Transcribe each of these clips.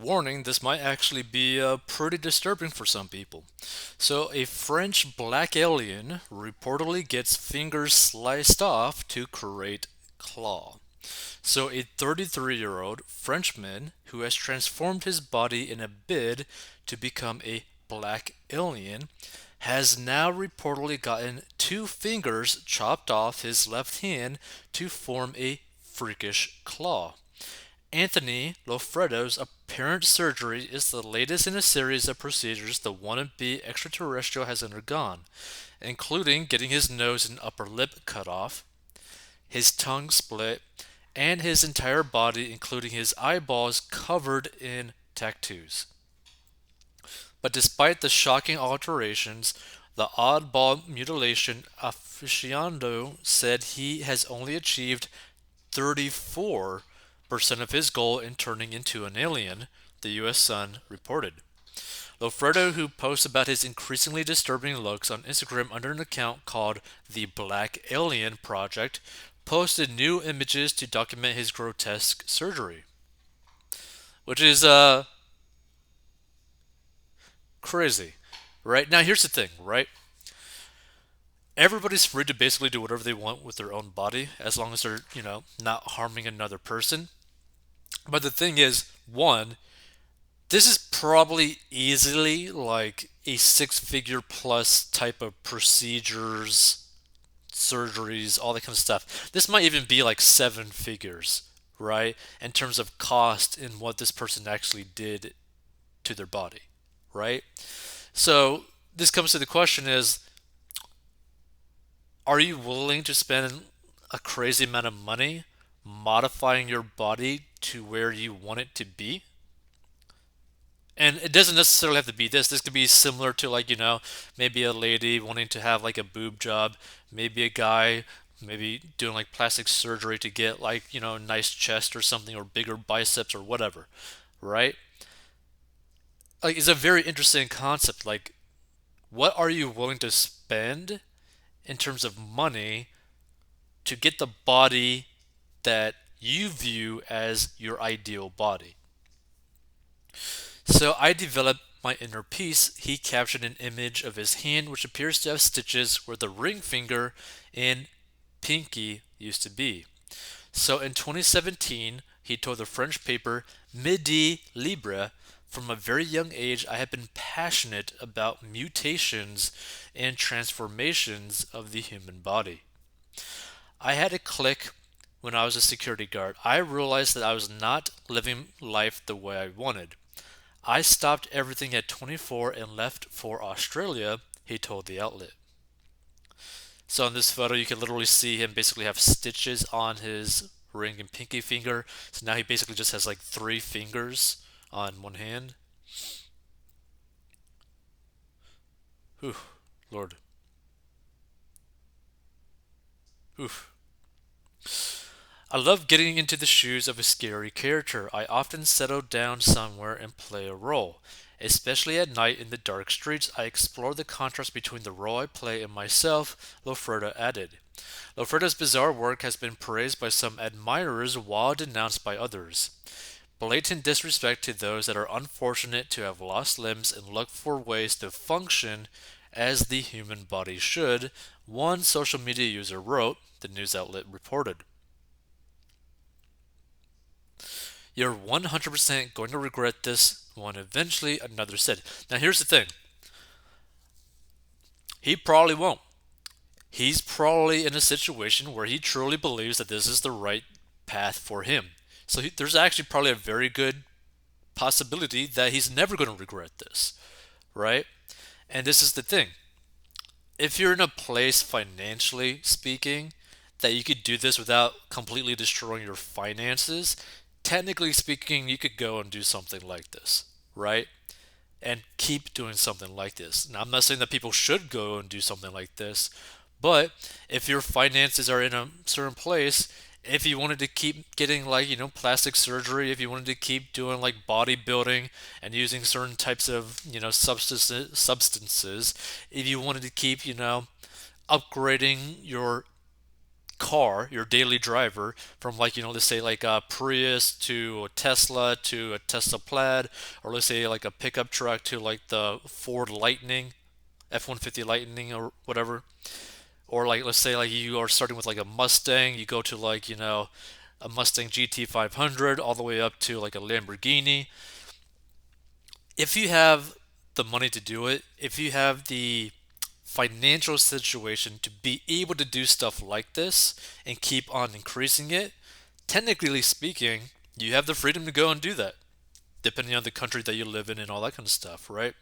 Warning, this might actually be pretty disturbing for some people. So, a French black alien reportedly gets fingers sliced off to create claw. So, a 33-year-old Frenchman who has transformed his body in a bid to become a black alien has now reportedly gotten two fingers chopped off his left hand to form a freakish claw. Anthony Lofredo's apparent surgery is the latest in a series of procedures the wannabe extraterrestrial has undergone, including getting his nose and upper lip cut off, his tongue split, and his entire body, including his eyeballs, covered in tattoos. But despite the shocking alterations, the oddball mutilation aficionado said he has only achieved 34% of his goal in turning into an alien, the U.S. Sun reported. Lofredo, who posts about his increasingly disturbing looks on Instagram under an account called the Black Alien Project, posted new images to document his grotesque surgery, which is crazy. Right? Now here's the thing, right? Everybody's free to basically do whatever they want with their own body as long as they're, not harming another person. But the thing is, one, this is probably easily like a six-figure plus type of procedures, surgeries, all that kind of stuff. This might even be like seven figures, right? In terms of cost and what this person actually did to their body, right? So this comes to the question is, are you willing to spend a crazy amount of money modifying your body to where you want it to be? And it doesn't necessarily have to be this. This could be similar to, like, maybe a lady wanting to have like a boob job, maybe a guy maybe doing like plastic surgery to get like, a nice chest or something, or bigger biceps or whatever, right? Like, it's a very interesting concept. Like, what are you willing to spend in terms of money to get the body that you view as your ideal body? So I developed my inner peace. He captured an image of his hand, which appears to have stitches where the ring finger and pinky used to be. So in 2017, he told the French paper Midi Libre, from a very young age, I have been passionate about mutations and transformations of the human body. I had a click when I was a security guard. I realized that I was not living life the way I wanted. I stopped everything at 24 and left for Australia, he told the outlet. So in this photo, you can literally see him basically have stitches on his ring and pinky finger. So now he basically just has like three fingers on one hand. Whew, Lord. Whew. I love getting into the shoes of a scary character. I often settle down somewhere and play a role. Especially at night in the dark streets, I explore the contrast between the role I play and myself, Lofredo added. Lofredo's bizarre work has been praised by some admirers while denounced by others. Blatant disrespect to those that are unfortunate to have lost limbs and look for ways to function as the human body should, one social media user wrote, the news outlet reported. You're 100% going to regret this one eventually, another said. Now, here's the thing, he probably won't. He's probably in a situation where he truly believes that this is the right path for him. So there's actually probably a very good possibility that he's never going to regret this, right? And this is the thing. If you're in a place, financially speaking, that you could do this without completely destroying your finances, technically speaking, you could go and do something like this, right? And keep doing something like this. Now, I'm not saying that people should go and do something like this, but if your finances are in a certain place, if you wanted to keep getting, like, plastic surgery, if you wanted to keep doing like bodybuilding and using certain types of, substances, if you wanted to keep, upgrading your car, your daily driver, from like, let's say like a Prius to a Tesla Plaid, or let's say like a pickup truck to like the Ford Lightning, F-150 Lightning or whatever. Or like let's say like you are starting with like a Mustang, you go to like, a Mustang GT 500 all the way up to like a Lamborghini. If you have the money to do it, if you have the financial situation to be able to do stuff like this and keep on increasing it, technically speaking, you have the freedom to go and do that, depending on the country that you live in and all that kind of stuff, right?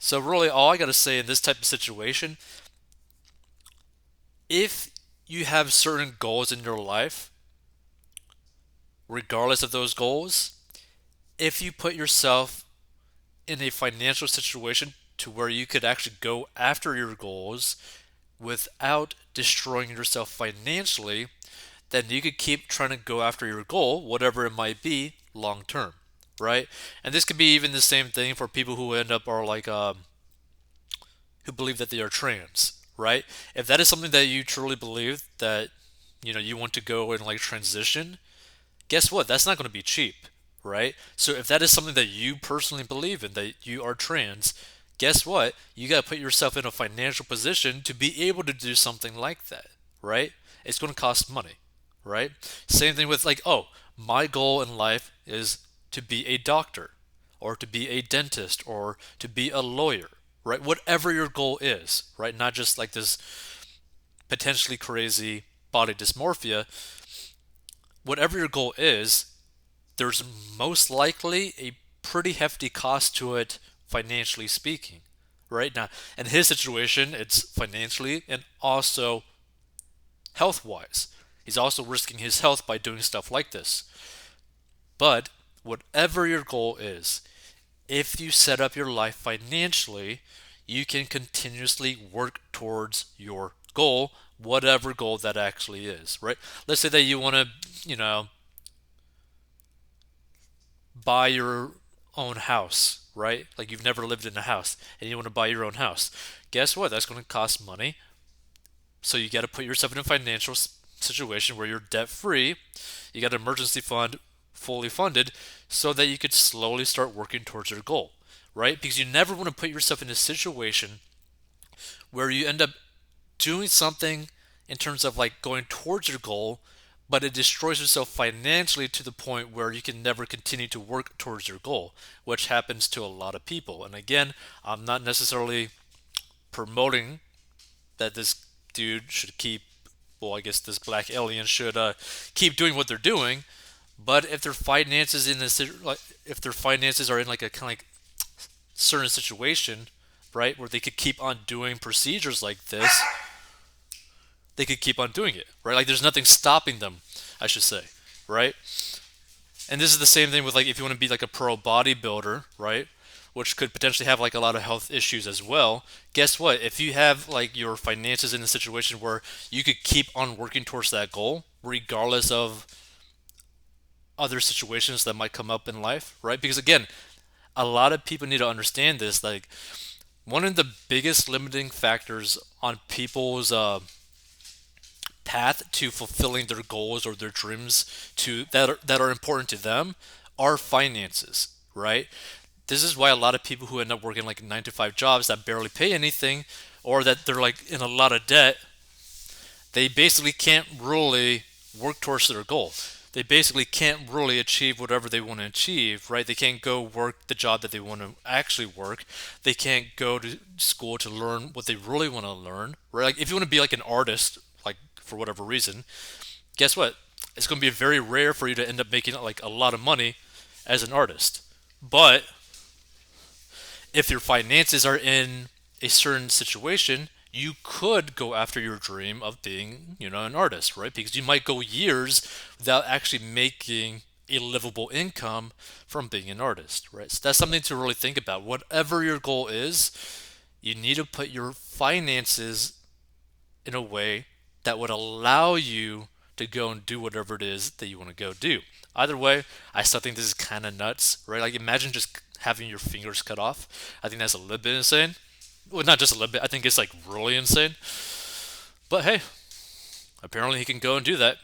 So, really, all I got to say in this type of situation, if you have certain goals in your life, regardless of those goals, if you put yourself in a financial situation to where you could actually go after your goals without destroying yourself financially, then you could keep trying to go after your goal, whatever it might be, long term, right? And this could be even the same thing for people who end up are like who believe that they are trans, right? If that is something that you truly believe that you want to go and like transition, guess what? That's not going to be cheap, right? So if that is something that you personally believe in, that you are trans, guess what? You got to put yourself in a financial position to be able to do something like that, right? It's going to cost money, right? Same thing with like, oh, my goal in life is to be a doctor or to be a dentist or to be a lawyer, right? Whatever your goal is, right? Not just like this potentially crazy body dysmorphia. Whatever your goal is, there's most likely a pretty hefty cost to it financially speaking. Right now, in his situation, it's financially and also health wise. He's also risking his health by doing stuff like this. But whatever your goal is, if you set up your life financially, you can continuously work towards your goal, whatever goal that actually is, right? Let's say that you want to, buy your own house, right? Like you've never lived in a house and you want to buy your own house. Guess what? That's going to cost money. So you got to put yourself in a financial situation where you're debt free. You got an emergency fund fully funded so that you could slowly start working towards your goal, right? Because you never want to put yourself in a situation where you end up doing something in terms of like going towards your goal, but it destroys yourself financially to the point where you can never continue to work towards your goal, which happens to a lot of people. And again, I'm not necessarily promoting that this dude should keep, well, I guess this black alien should keep doing what they're doing. But if their finances in this, like, if their finances are in like a kind of like certain situation, right, where they could keep on doing procedures like this, they could keep on doing it, right? Like there's nothing stopping them, I should say, right? And this is the same thing with like if you want to be like a pro bodybuilder, right? Which could potentially have like a lot of health issues as well. Guess what? If you have like your finances in a situation where you could keep on working towards that goal, regardless of other situations that might come up in life, right? Because again, a lot of people need to understand this. Like one of the biggest limiting factors on people's path to fulfilling their goals or their dreams that are important to them are finances, right? This is why a lot of people who end up working like 9 to 5 jobs that barely pay anything or that they're like in a lot of debt, they basically can't really work towards their goal. They basically can't really achieve whatever they want to achieve, right? They can't go work the job that they want to actually work. They can't go to school to learn what they really want to learn, right? Like if you want to be like an artist, like for whatever reason, guess what? It's going to be very rare for you to end up making like a lot of money as an artist. But if your finances are in a certain situation, you could go after your dream of being, an artist, right? Because you might go years without actually making a livable income from being an artist, right? So that's something to really think about. Whatever your goal is, you need to put your finances in a way that would allow you to go and do whatever it is that you want to go do. Either way, I still think this is kind of nuts, right? Like imagine just having your fingers cut off. I think that's a little bit insane. Well, not just a little bit. I think it's like really insane. But hey, Apparently, he can go and do that.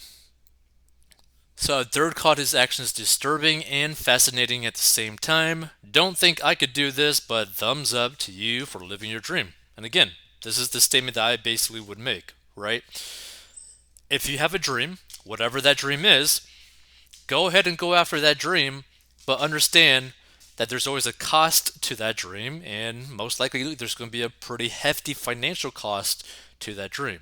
So, a third caught his actions disturbing and fascinating at the same time. Don't think I could do this, but thumbs up to you for living your dream. And again, this is the statement that I basically would make, right? If you have a dream, whatever that dream is, go ahead and go after that dream, but understand that there's always a cost to that dream, and most likely there's going to be a pretty hefty financial cost to that dream.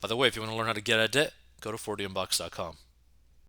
By the way, if you want to learn how to get out of debt, go to 40inbox.com.